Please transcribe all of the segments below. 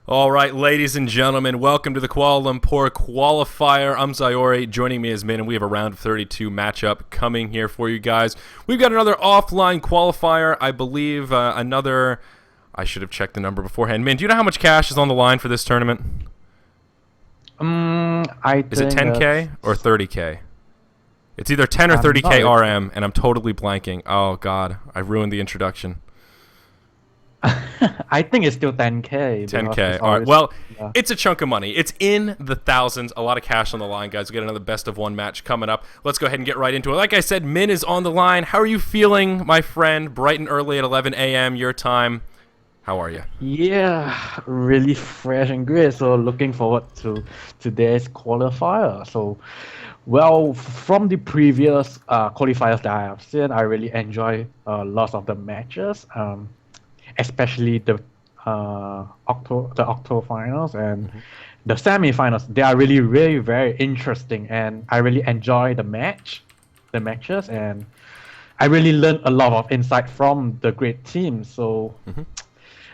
All right, ladies and gentlemen, welcome to the Kuala Lumpur qualifier. I'm Zyori, joining me is Min, and we have a round of 32 matchup coming here for you guys. We've got another offline qualifier, I believe, I should have checked the number beforehand. Min, do you know how much cash is on the line for this tournament? Is it 10K or 30K? It's either 10 or 30K RM, and I'm totally blanking. Oh, God, I ruined the introduction. I think it's still 10K. 10K. All right. Well, it's a chunk of money. It's in the thousands. A lot of cash on the line, guys. We got another best of one match coming up. Let's go ahead and get right into it. Like I said, Min is on the line. How are you feeling, my friend? Bright and early at 11 a.m. your time. How are you? Yeah, really fresh and great. So looking forward to today's qualifier. So, well, from the previous qualifiers that I have seen, I really enjoy lots of the matches. Especially the octo finals and the semi-finals. They are really very interesting, and I really enjoy the matches, and I really learned a lot of insight from the great team. So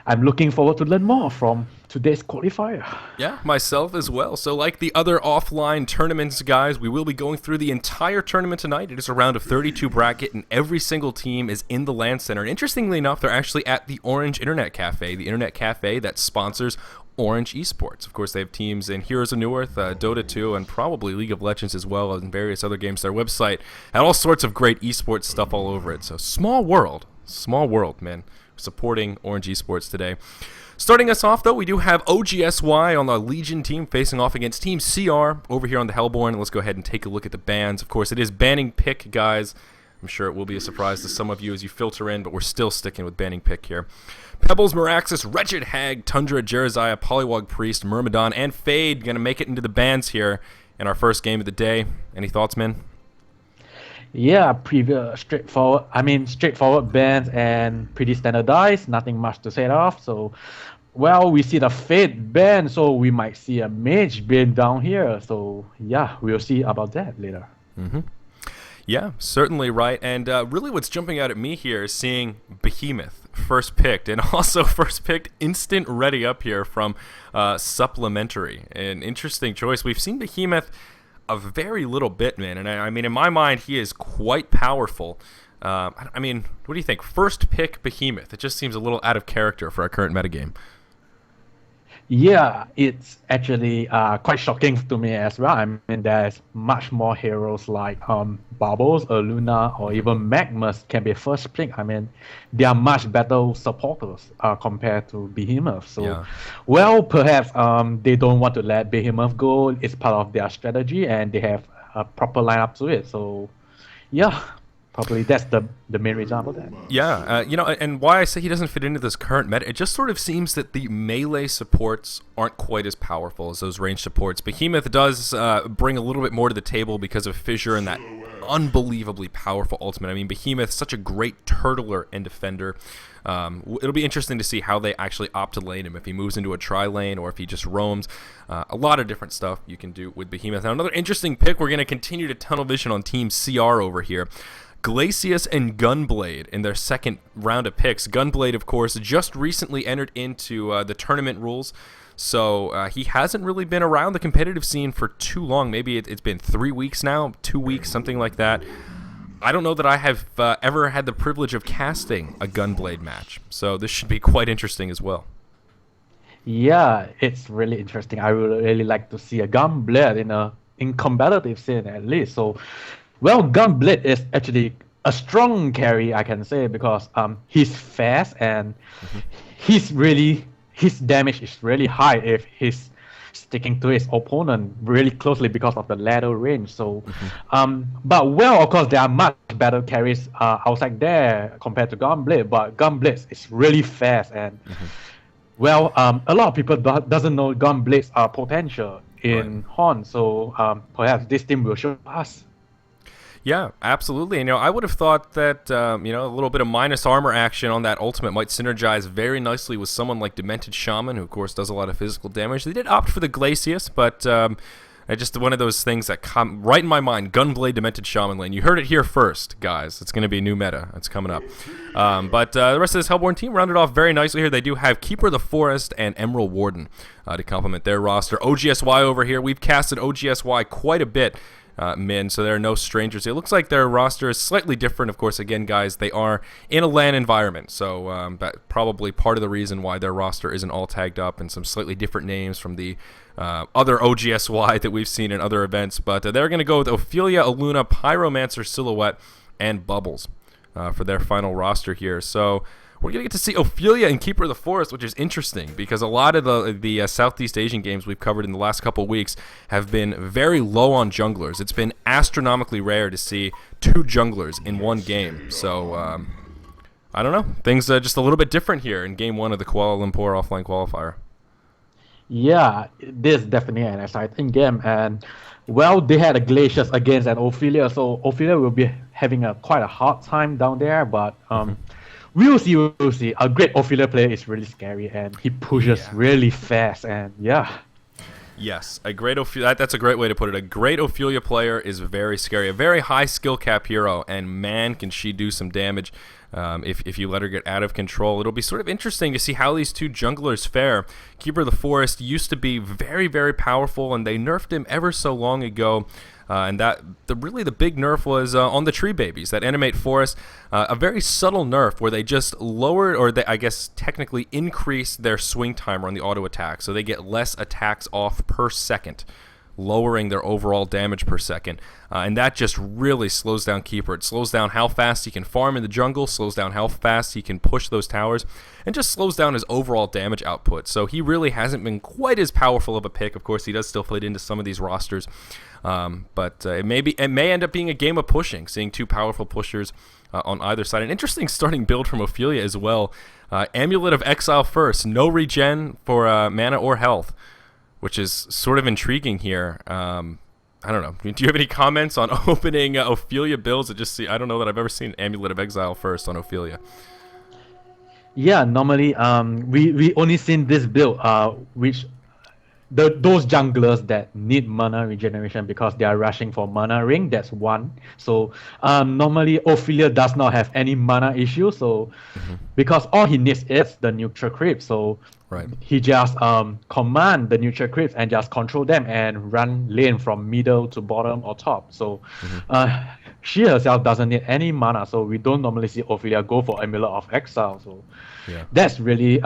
I'm looking forward to learn more from today's qualifier. Yeah, myself as well. So like the other offline tournaments, guys, we will be going through the entire tournament tonight. It is a round of 32 bracket, and every single team is in the LAN Center. And interestingly enough, they're actually at the Orange Internet Cafe, the internet cafe that sponsors Orange Esports. Of course, they have teams in Heroes of Newerth, Dota 2, and probably League of Legends as well, and various other games. Their website had all sorts of great esports stuff all over it. So small world, man, supporting Orange Esports today. Starting us off, though, we do have OGSY on the Legion team facing off against Team CR over here on the Hellborn. Let's go ahead and take a look at the bans. Of course, it is banning pick, guys. I'm sure it will be a surprise to some of you as you filter in, but we're still sticking with banning pick here. Pebbles, Meraxis, Wretched Hag, Tundra, Jereziah, Polywog Priest, Myrmidon, and Fade going to make it into the bans here in our first game of the day. Any thoughts, Min? Yeah, straightforward bans and pretty standardized. Nothing much to say off. So, well, we see the Fate ban, so we might see a Mage ban down here. So, yeah, we'll see about that later. Yeah, certainly right. And really what's jumping out at me here is seeing Behemoth first picked, and also first picked instant ready up here from Supplementary. An interesting choice. We've seen Behemoth a very little bit, man, and I mean, in my mind, he is quite powerful. I mean, what do you think? First pick Behemoth. It just seems a little out of character for our current metagame. Yeah, it's actually quite shocking to me as well. I mean, there's much more heroes like Bubbles, Luna, or even Magmus can be first pick. I mean, they are much better supporters compared to Behemoth. So, Yeah. well, perhaps they don't want to let Behemoth go. It's part of their strategy, and they have a proper lineup to it. So, yeah. Probably that's the main reason about that. Yeah, and why I say he doesn't fit into this current meta, it just sort of seems that the melee supports aren't quite as powerful as those range supports. Behemoth does bring a little bit more to the table because of Fissure and that unbelievably powerful ultimate. I mean, Behemoth, such a great turtler and defender. It'll be interesting to see how they actually opt to lane him, if he moves into a tri-lane or if he just roams. A lot of different stuff you can do with Behemoth. Now, another interesting pick, we're going to continue to tunnel vision on Team CR over here. Glacius and Gunblade in their second round of picks. Gunblade, of course, just recently entered into the tournament rules, so he hasn't really been around the competitive scene for too long. Maybe it's been 3 weeks now, 2 weeks, something like that. I don't know that I have ever had the privilege of casting a Gunblade match, so this should be quite interesting as well. Yeah, it's really interesting. I would really like to see a Gunblade in competitive scene at least. So, well, Gunblade is actually a strong carry, I can say, because he's fast and his damage is really high if he's sticking to his opponent really closely because of the ladder range. So, but well, of course, there are much better carries outside there compared to Gunblade, but Gunblade is really fast and well, a lot of people doesn't know Gunblade's potential in Horn. So perhaps this team will show us. Yeah, absolutely. And, I would have thought that, a little bit of minus armor action on that ultimate might synergize very nicely with someone like Demented Shaman, who, of course, does a lot of physical damage. They did opt for the Glacius, but Just one of those things that come right in my mind. Gunblade Demented Shaman lane. You heard it here first, guys. It's going to be new meta. It's coming up. But the rest of this Hellborn team rounded off very nicely here. They do have Keeper of the Forest and Emerald Warden to complement their roster. OGSY over here. We've casted OGSY quite a bit, Min, so there are no strangers. It looks like their roster is slightly different. Of course, again, guys, they are in a LAN environment, so that's probably part of the reason why their roster isn't all tagged up and some slightly different names from the other OGSY that we've seen in other events. But they're going to go with Ophelia, Aluna, Pyromancer, Silhouette, and Bubbles for their final roster here. So we're going to get to see Ophelia and Keeper of the Forest, which is interesting because a lot of the Southeast Asian games we've covered in the last couple of weeks have been very low on junglers. It's been astronomically rare to see 2 junglers in one game. So, I don't know. Things are just a little bit different here in Game 1 of the Kuala Lumpur offline qualifier. Yeah, this is definitely an exciting game, and well, they had a Glaciers against an Ophelia, so Ophelia will be having quite a hard time down there, but we'll see, we'll see. A great Ophelia player is really scary, and he pushes really fast, and yeah. Yes, a great that's a great way to put it. A great Ophelia player is very scary. A very high skill cap hero, and man, can she do some damage if you let her get out of control. It'll be sort of interesting to see how these 2 junglers fare. Keeper of the Forest used to be very, very powerful, and they nerfed him ever so long ago. And really the big nerf was on the tree babies that animate forest. A very subtle nerf where they just lowered, or they, I guess technically increased their swing timer on the auto attack, so they get less attacks off per second, lowering their overall damage per second. And that just really slows down Keeper. It slows down how fast he can farm in the jungle, slows down how fast he can push those towers, and just slows down his overall damage output. So he really hasn't been quite as powerful of a pick. Of course, he does still fit into some of these rosters. But it may end up being a game of pushing, seeing 2 powerful pushers on either side. An interesting starting build from Ophelia as well. Amulet of Exile first, no regen for mana or health, which is sort of intriguing here. I don't know. Do you have any comments on opening Ophelia builds? I don't know that I've ever seen Amulet of Exile first on Ophelia. Yeah, normally we only seen this build which those junglers that need mana regeneration because they are rushing for mana ring. That's one. So normally Ophelia does not have any mana issue. So because all he needs is the neutral creep. So he just command the neutral creeps and just control them and run lane from middle to bottom or top. So she herself doesn't need any mana. So we don't normally see Ophelia go for Amulet of Exile. So that's really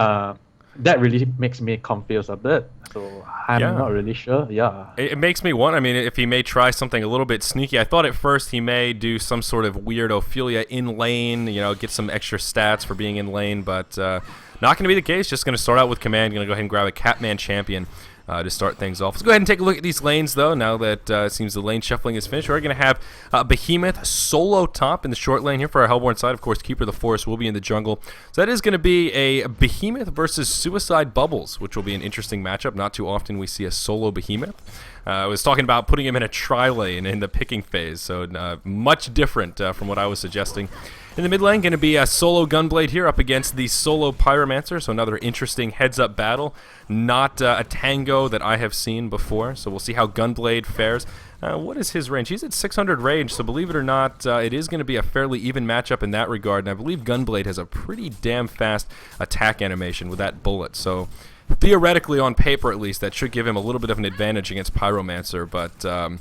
that really makes me confused a bit. So I'm not really sure. It makes me wonder. I mean, if he may try something a little bit sneaky. I thought at first he may do some sort of weird Ophelia in lane, get some extra stats for being in lane, but not going to be the case. Just going to start out with command. Going to go ahead and grab a Catman champion to start things off. Let's go ahead and take a look at these lanes, though, now that it seems the lane shuffling is finished. We're going to have Behemoth solo top in the short lane here for our Hellborn side. Of course, Keeper of the Forest will be in the jungle. So that is going to be a Behemoth versus Suicide Bubbles, which will be an interesting matchup. Not too often we see a solo Behemoth. I was talking about putting him in a tri-lane in the picking phase, so much different from what I was suggesting. In the mid lane, going to be a solo Gunblade here up against the solo Pyromancer, so another interesting heads-up battle. Not a tango that I have seen before, so we'll see how Gunblade fares. What is his range? He's at 600 range, so believe it or not, it is going to be a fairly even matchup in that regard, and I believe Gunblade has a pretty damn fast attack animation with that bullet, so theoretically, on paper at least, that should give him a little bit of an advantage against Pyromancer, but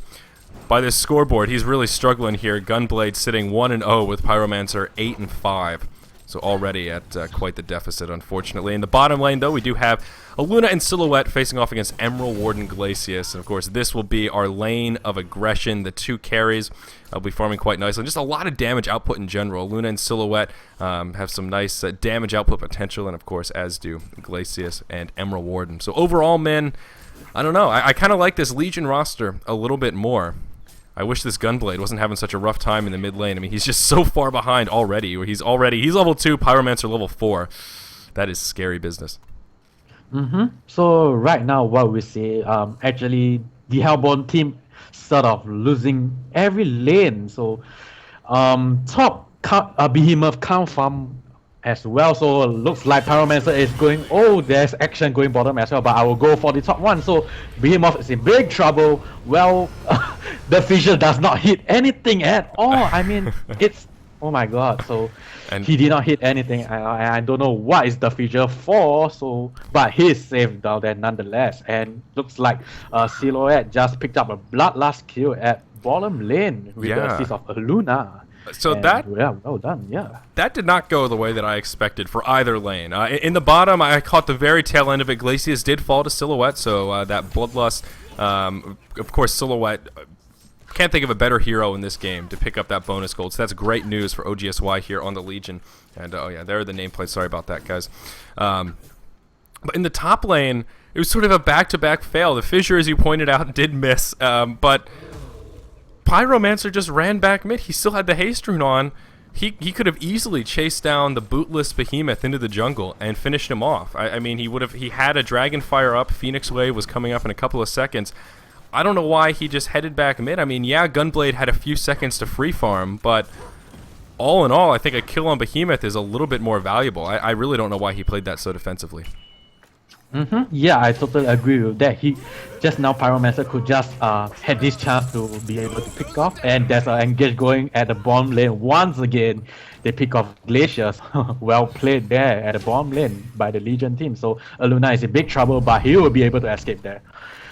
by this scoreboard, he's really struggling here. Gunblade sitting 1-0 with Pyromancer 8-5. So already at quite the deficit, unfortunately. In the bottom lane, though, we do have Aluna and Silhouette facing off against Emerald Warden Glacius. And, of course, this will be our lane of aggression. The 2 carries will be farming quite nicely. Just a lot of damage output in general. Aluna and Silhouette have some nice damage output potential. And, of course, as do Glacius and Emerald Warden. So overall, man, I don't know. I kind of like this Legion roster a little bit more. I wish this Gunblade wasn't having such a rough time in the mid lane. I mean, he's just so far behind already. He's level 2, Pyromancer level 4. That is scary business. So right now, what we see, actually, the Hellborn team sort of losing every lane. So top Behemoth can't farm as well. So looks like Pyromancer is going. Oh, there's action going bottom as well. But I will go for the top one. So Behemoth is in big trouble. Well, the fissure does not hit anything at all. I mean, it's oh my god. So And he did not hit anything. I don't know what is the fissure for. So but he is safe down there nonetheless. And looks like Silhouette just picked up a bloodlust kill at bottom lane with the assist of Luna. So And, that yeah, well done. Yeah. that did not go the way that I expected for either lane. In the bottom, I caught the very tail end of it. Glacius did fall to Silhouette, so that Bloodlust, of course, Silhouette, can't think of a better hero in this game to pick up that bonus gold. So that's great news for OGSY here on the Legion. And, oh yeah, there are the nameplates. Sorry about that, guys. But in the top lane, it was sort of a back-to-back fail. The fissure, as you pointed out, did miss, but Pyromancer just ran back mid. He still had the haste rune on. He could have easily chased down the bootless Behemoth into the jungle and finished him off. I mean, he had a Dragonfire up. Phoenix Wave was coming up in a couple of seconds. I don't know why he just headed back mid. I mean, yeah, Gunblade had a few seconds to free farm, but all in all, I think a kill on Behemoth is a little bit more valuable. I really don't know why he played that so defensively. Yeah, I totally agree with that. He just now Pyromancer could just had this chance to be able to pick off, and there's an engage going at the bottom lane once again. They pick off Glacius. Well played there at the bottom lane by the Legion team. So Luna is in big trouble, but he will be able to escape there.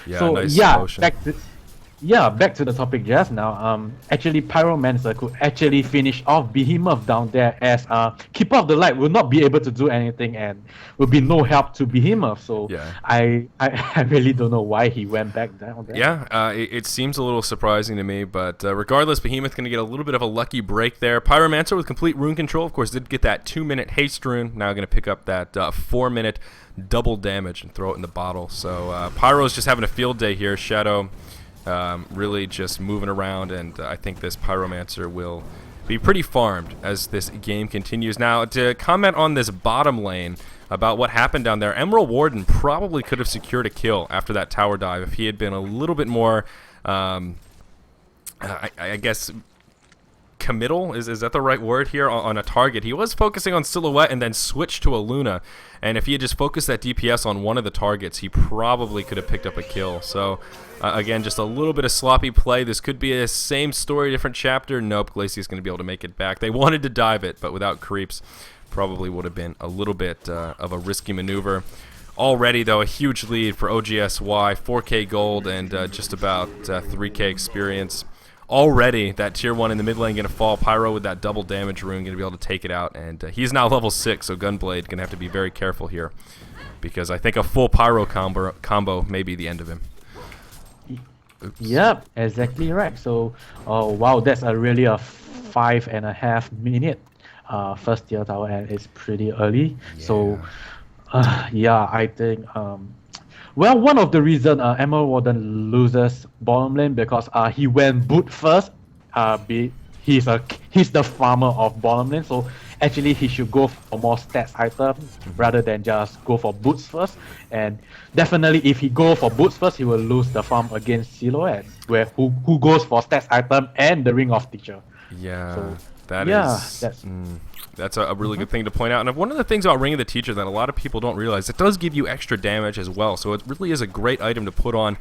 Yeah, So nice yeah, motion. back to the topic just now. Actually, Pyromancer could actually finish off Behemoth down there, as Keeper of the Light will not be able to do anything and will be no help to Behemoth. So Yeah. I really don't know why he went back down there. Yeah, it seems a little surprising to me, but regardless, Behemoth going to get a little bit of a lucky break there. Pyromancer with complete rune control, of course, did get that 2-minute haste rune. Now going to pick up that 4-minute double damage and throw it in the bottle. So Pyro's just having a field day here. Shadow really just moving around, and I think this Pyromancer will be pretty farmed as this game continues. Now, to comment on this bottom lane about what happened down there, Emerald Warden probably could have secured a kill after that tower dive if he had been a little bit more, I guess, committal, is that the right word here, on a target. He was focusing on Silhouette and then switched to a Luna, and if he had just focused that DPS on one of the targets, he probably could have picked up a kill. So again, just a little bit of sloppy play. This could be a same story, different chapter. Nope, Glacius is going to be able to make it back. They wanted to dive it, but without creeps, probably would have been a little bit of a risky maneuver. Already, though, a huge lead for OGSY, 4K gold and just about 3K experience. Already, that tier 1 in the mid lane going to fall. Pyro with that double damage rune going to be able to take it out, and he's now level 6, so Gunblade going to have to be very careful here, because I think a full Pyro combo may be the end of him. Oops. Yep, exactly right. So, wow, that's a really a 5.5 minute first tier tower, and it's pretty early. Yeah. So, yeah, I think well, one of the reason Emerald Warden loses bottom lane because he went boot first. He's the farmer of bottom lane, so actually he should go for more stats items rather than just go for boots first. And definitely, if he go for boots first, he will lose the farm against Silhouette, who goes for stats item and the Ring of Teacher. Yeah, So, that's a really good thing to point out. And one of the things about Ring of the Teacher that a lot of people don't realize, it does give you extra damage as well. So it really is a great item to put on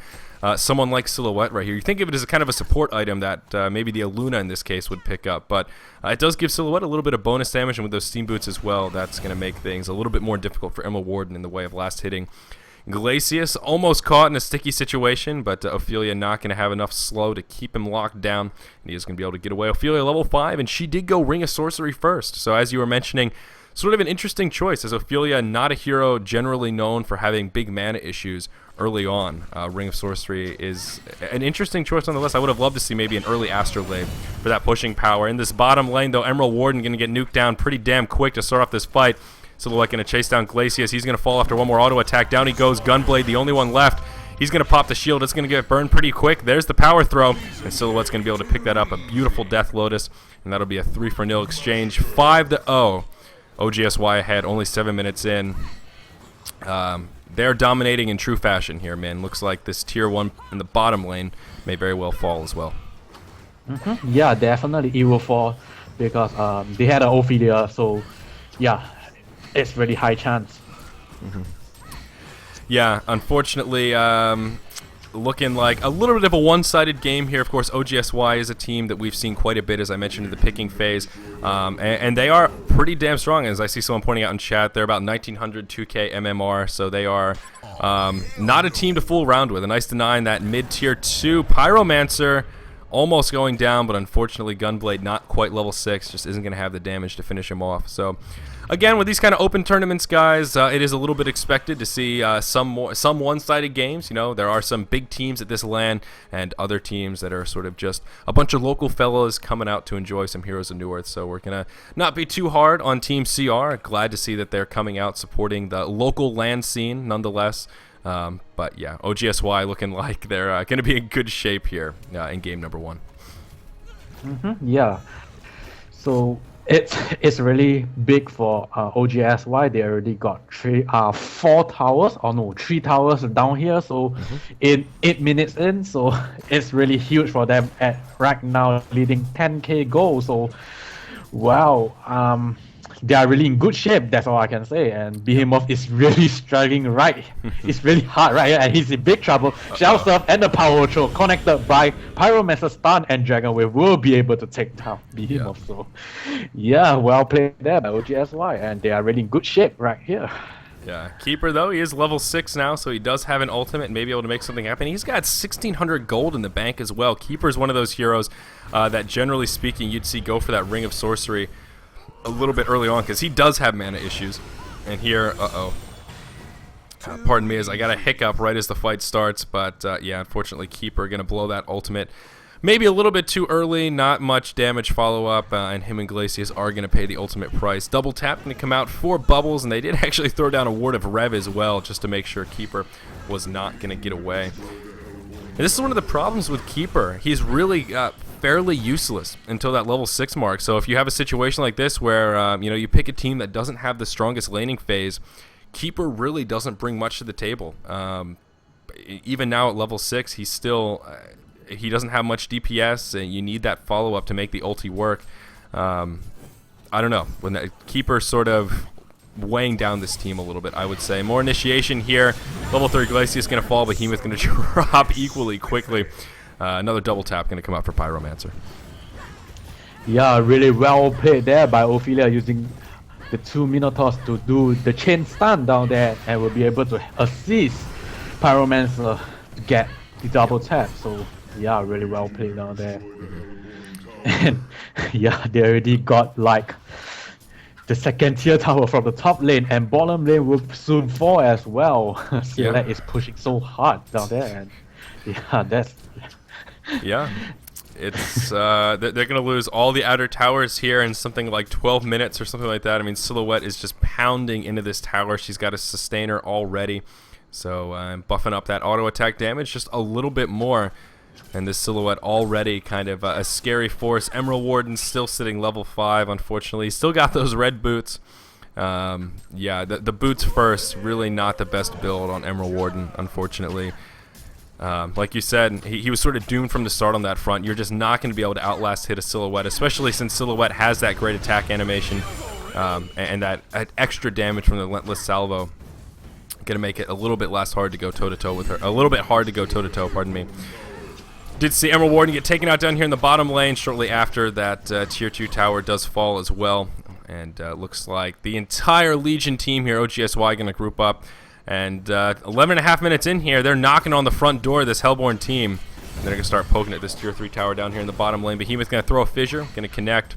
someone like Silhouette right here. You think of it as a kind of a support item that maybe the Aluna in this case would pick up, but it does give Silhouette a little bit of bonus damage, and with those Steam Boots as well, that's going to make things a little bit more difficult for Emerald Warden in the way of last hitting. Glacius almost caught in a sticky situation, but Ophelia not going to have enough slow to keep him locked down, and he is going to be able to get away. Ophelia level 5, and she did go Ring of Sorcery first. So as you were mentioning, sort of an interesting choice, as Ophelia not a hero generally known for having big mana issues early on. Ring of Sorcery is an interesting choice on the list. I would have loved to see maybe an early Astrolabe for that pushing power. In this bottom lane, though, Emerald Warden going to get nuked down pretty damn quick to start off this fight. Silhouette going to chase down Glacius. He's going to fall after one more auto attack. Down he goes. Gunblade, the only one left. He's going to pop the shield. It's going to get burned pretty quick. There's the power throw. And Silhouette's going to be able to pick that up. A beautiful Death Lotus. And that'll be a 3-0 exchange. 5-0. OGSY ahead. Only 7 minutes in. They're dominating in true fashion here, man. Looks like this tier 1 in the bottom lane may very well fall as well. Yeah, definitely it will fall because they had an Ophelia, so yeah, it's really high chance. Yeah, unfortunately, looking like a little bit of a one-sided game here. Of course, OGSY is a team that we've seen quite a bit, as I mentioned, in the picking phase. And they are pretty damn strong, as I see someone pointing out in chat. They're about 1900 2K MMR, so they are not a team to fool around with. A nice deny in that mid-tier 2. Pyromancer almost going down, but unfortunately Gunblade not quite level 6, just isn't going to have the damage to finish him off. So again, with these kind of open tournaments, guys, it is a little bit expected to see some one-sided games. You know, there are some big teams at this LAN and other teams that are sort of just a bunch of local fellas coming out to enjoy some Heroes of Newerth. So we're going to not be too hard on Team CR. Glad to see that they're coming out supporting the local LAN scene nonetheless. But yeah, OGSY looking like they're going to be in good shape here in game number 1. Yeah. So it's really big for OGSY. They already got 4 towers, or no, 3 towers down here. So in 8 minutes in, so it's really huge for them at right now, leading 10k goals. So wow, they are really in good shape. That's all I can say. And Behemoth is really struggling, right? It's really hard, right? And he's in big trouble. Shell Surf and the Power Throw connected by Pyromancer Stun and Dragon Wave will be able to take down Behemoth. Yeah. So yeah, well played there by OGSY, and they are really in good shape right here. Yeah, Keeper though, he is level 6 now, so he does have an ultimate and may be able to make something happen. He's got 1600 gold in the bank as well. Keeper is one of those heroes that generally speaking you'd see go for that Ring of Sorcery a little bit early on, because he does have mana issues. And here, pardon me as I got a hiccup right as the fight starts, but yeah, unfortunately Keeper going to blow that ultimate maybe a little bit too early. Not much damage follow-up, and him and Glacius are going to pay the ultimate price. Double tap going to come out for Bubbles, and they did actually throw down a Ward of Rev as well, just to make sure Keeper was not going to get away. And this is one of the problems with Keeper. He's really fairly useless until that level 6 mark. So if you have a situation like this where you know, you pick a team that doesn't have the strongest laning phase, Keeper really doesn't bring much to the table. Even now at level 6, he's still he doesn't have much DPS, and you need that follow-up to make the ulti work. I don't know, when the Keeper sort of weighing down this team a little bit, I would say. More initiation here. Level 3 Glacius going to fall, Behemoth going to drop equally quickly. Another double tap going to come out for Pyromancer. Yeah, really well played there by Ophelia, using the 2 Minotaurs to do the chain stun down there, and will be able to assist Pyromancer get the double tap. So yeah, really well played down there. And yeah, they already got like the 2nd tier tower from the top lane, and bottom lane will soon fall as well. Select is pushing so hard down there, and yeah, that's yeah, it's they're going to lose all the outer towers here in something like 12 minutes or something like that. I mean, Silhouette is just pounding into this tower. She's got a sustainer already, so buffing up that auto attack damage just a little bit more. And this Silhouette already kind of a scary force. Emerald Warden still sitting level 5, unfortunately. Still got those red boots. Yeah, the boots first, really not the best build on Emerald Warden, unfortunately. Like you said, he was sort of doomed from the start on that front. You're just not going to be able to outlast hit a Silhouette, especially since Silhouette has that great attack animation and that extra damage from the Relentless Salvo. Going to make it a little bit less hard to go toe-to-toe with her. A little bit hard to go toe-to-toe, pardon me. Did see Emerald Warden get taken out down here in the bottom lane shortly after that tier 2 tower does fall as well. And looks like the entire Legion team here, OGSY, going to group up. And 11 and a half minutes in here, they're knocking on the front door of this Hellborn team. And they're going to start poking at this tier 3 tower down here in the bottom lane. Behemoth going to throw a fissure, going to connect.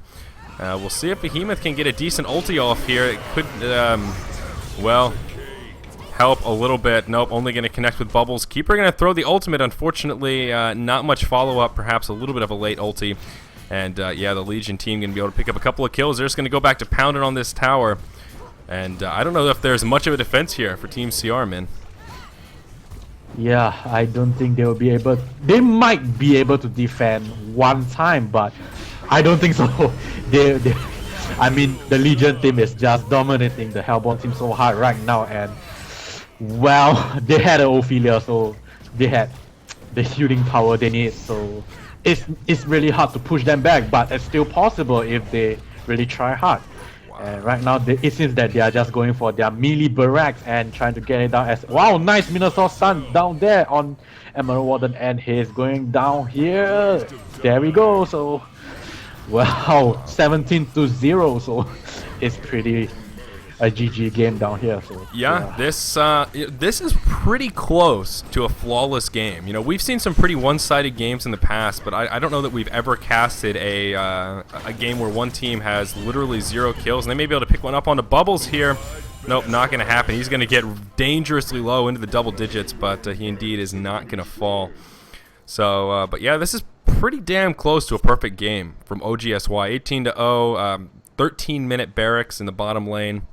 We'll see if Behemoth can get a decent ulti off here. It could, well, help a little bit. Nope, only going to connect with Bubbles. Keeper going to throw the ultimate. Unfortunately, not much follow-up. Perhaps a little bit of a late ulti. And yeah, the Legion team going to be able to pick up a couple of kills. They're just going to go back to pounding on this tower. And I don't know if there's much of a defense here for Team CR, man. Yeah, I don't think they will be able. They might be able to defend one time, but I don't think so. I mean, the Legion team is just dominating the Hellborn team so hard right now, and well, they had an Ophelia, so they had the healing power they need. So it's really hard to push them back, but it's still possible if they really try hard. And right now, it seems that they are just going for their melee barracks and trying to get it down as wow, nice Minotaur Sun down there on Emerald Warden, and he's going down here. There we go. So, wow, 17-0. So, it's pretty a GG game down here. So yeah, this is pretty close to a flawless game. You know, we've seen some pretty one-sided games in the past, but I don't know that we've ever casted a game where one team has literally 0 kills, and they may be able to pick one up onto Bubbles here. Nope, not going to happen. He's going to get dangerously low into the double digits, but he indeed is not going to fall. So, but yeah, this is pretty damn close to a perfect game from OGSY. 18-0, 13-minute barracks in the bottom lane.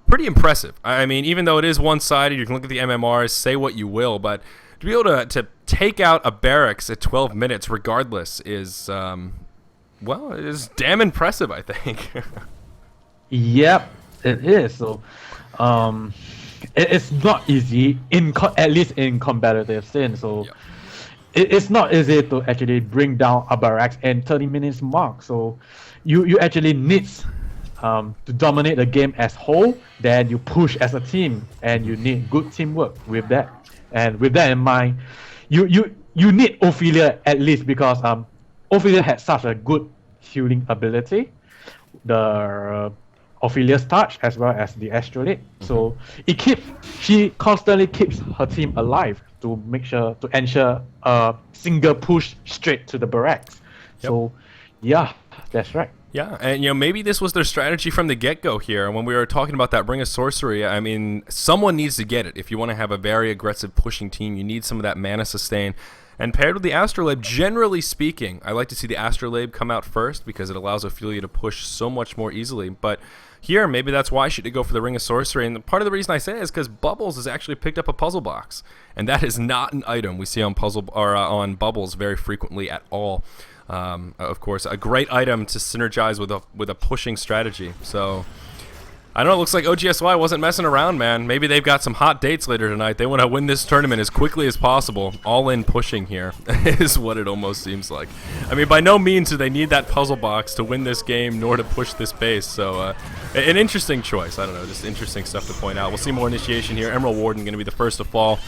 Pretty impressive. I mean, even though it is one-sided, you can look at the MMRs, say what you will, but to be able to take out a barracks at 12 minutes regardless is, well, it is damn impressive, I think. Yep, it is. So, it's not easy, at least in competitive sense. So, Yep. It's not easy to actually bring down a barracks in 30 minutes mark. So, you actually need to dominate the game as whole, then you push as a team, and you need good teamwork with that. And with that in mind, you need Ophelia at least, because Ophelia had such a good healing ability, the Ophelia's touch as well as the astrolabe. So she constantly keeps her team alive to ensure a single push straight to the barracks. Yep. So yeah, that's right. Yeah, and you know, maybe this was their strategy from the get-go here. When we were talking about that Ring of Sorcery, I mean, someone needs to get it. If you want to have a very aggressive pushing team, you need some of that mana sustain. And paired with the Astrolabe, generally speaking, I like to see the Astrolabe come out first because it allows Ophelia to push so much more easily. But here, maybe that's why she did go for the Ring of Sorcery. And part of the reason I say it is because Bubbles has actually picked up a puzzle box, and that is not an item we see on on Bubbles very frequently at all. Of course, a great item to synergize with a pushing strategy. So I don't know. It looks like OGSY wasn't messing around, man. Maybe they've got some hot dates later tonight. They want to win this tournament as quickly as possible. All in pushing here is what it almost seems like. I mean, by no means do they need that puzzle box to win this game nor to push this base. So an interesting choice. I don't know. Just interesting stuff to point out. We'll see more initiation here. Emerald Warden going to be the first to fall.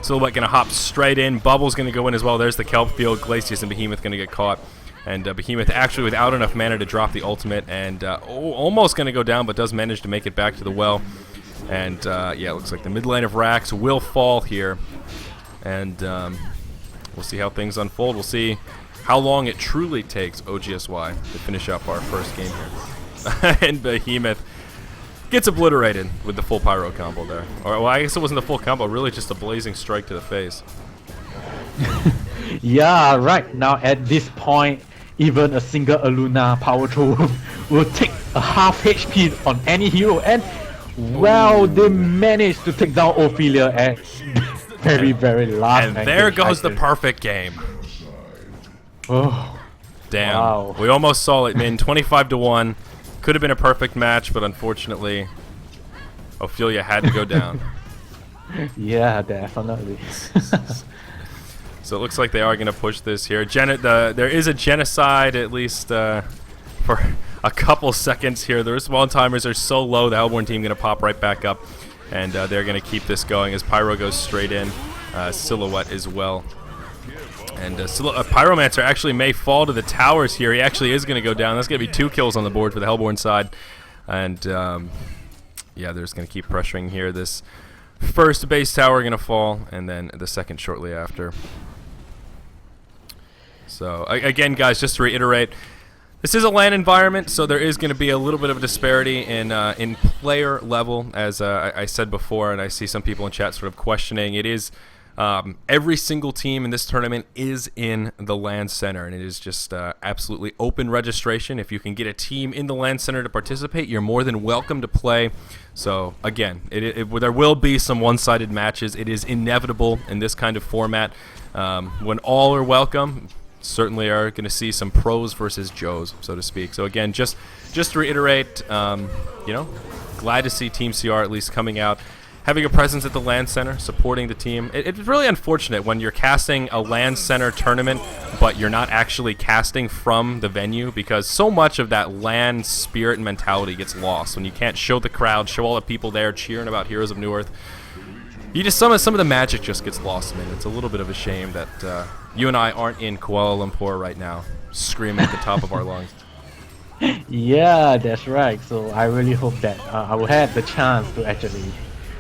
Silhouette going to hop straight in. Bubble's going to go in as well. There's the Kelp Field. Glacius and Behemoth going to get caught. And Behemoth actually without enough mana to drop the ultimate. And almost going to go down, but does manage to make it back to the well. And yeah, it looks like the mid lane of Rax will fall here. And we'll see how things unfold. We'll see how long it truly takes OGSY to finish up our first game here. And Behemoth gets obliterated with the full pyro combo there. Or, well, I guess it wasn't the full combo, really just a blazing strike to the face. Yeah, right now at this point, even a single Aluna power throw will take a half HP on any hero, and well, they managed to take down Ophelia at very last. And there goes the perfect game. Oh, damn! wow. We almost saw it, man. 25-1. Could have been a perfect match, but unfortunately, Ophelia had to go down. Yeah, definitely. So it looks like they are going to push this here. There is a genocide, at least for a couple seconds here. The respawn timers are so low, the Hellborn team going to pop right back up, and they're going to keep this going as Pyro goes straight in. Silhouette as well. And Pyromancer actually may fall to the towers here. He actually is going to go down. That's going to be 2 kills on the board for the Hellborn side. And yeah, they're just going to keep pressuring here. This first base tower going to fall, and then the second shortly after. So again, guys, just to reiterate, this is a LAN environment, so there is going to be a little bit of a disparity in player level, as I said before, and I see some people in chat sort of questioning. It is every single team in this tournament is in the LAN center, and it is just absolutely open registration. If you can get a team in the LAN center to participate, you're more than welcome to play. So again, there will be some one-sided matches. It is inevitable in this kind of format. When all are welcome, certainly are going to see some pros versus Joes, so to speak. So again, just to reiterate, you know, glad to see Team CR at least coming out having a presence at the LAN center, supporting the team. It's really unfortunate when you're casting a LAN center tournament, but you're not actually casting from the venue, because so much of that LAN spirit and mentality gets lost when you can't show the crowd, show all the people there cheering about Heroes of Newerth. You just some of the magic just gets lost, man. It's a little bit of a shame that you and I aren't in Kuala Lumpur right now, screaming at the top of our lungs. Yeah, that's right. So I really hope that I will have the chance to actually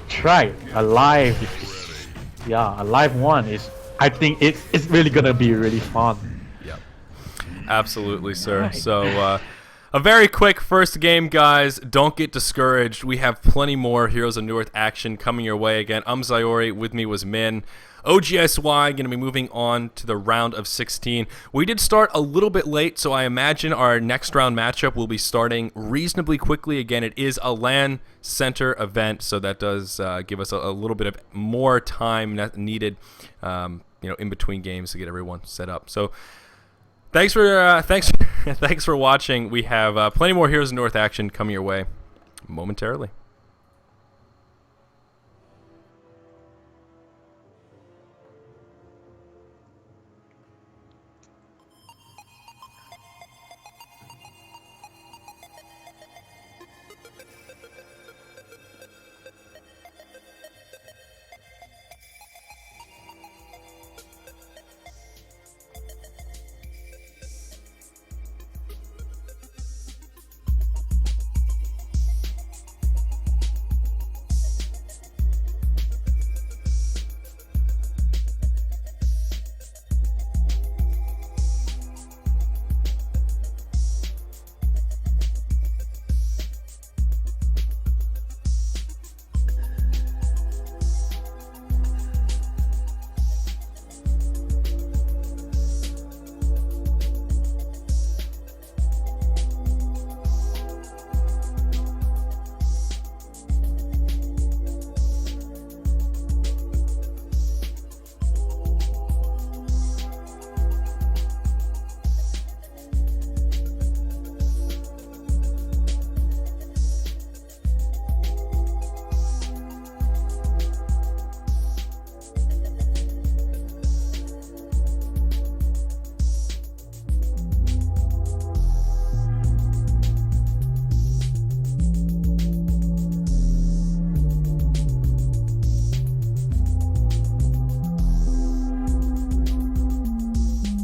try a live. Yeah, a live one is. I think it's really gonna be really fun. Yep, absolutely, sir. Right. So a very quick first game, guys. Don't get discouraged. We have plenty more Heroes of Newerth action coming your way. Again, I'm Zyori. With me was Min. OGSY going to be moving on to the round of 16. We did start a little bit late, so I imagine our next round matchup will be starting reasonably quickly. Again, it is a LAN center event, so that does give us a little bit of more time needed, in between games to get everyone set up. So thanks for watching. We have plenty more Heroes of Newerth action coming your way momentarily.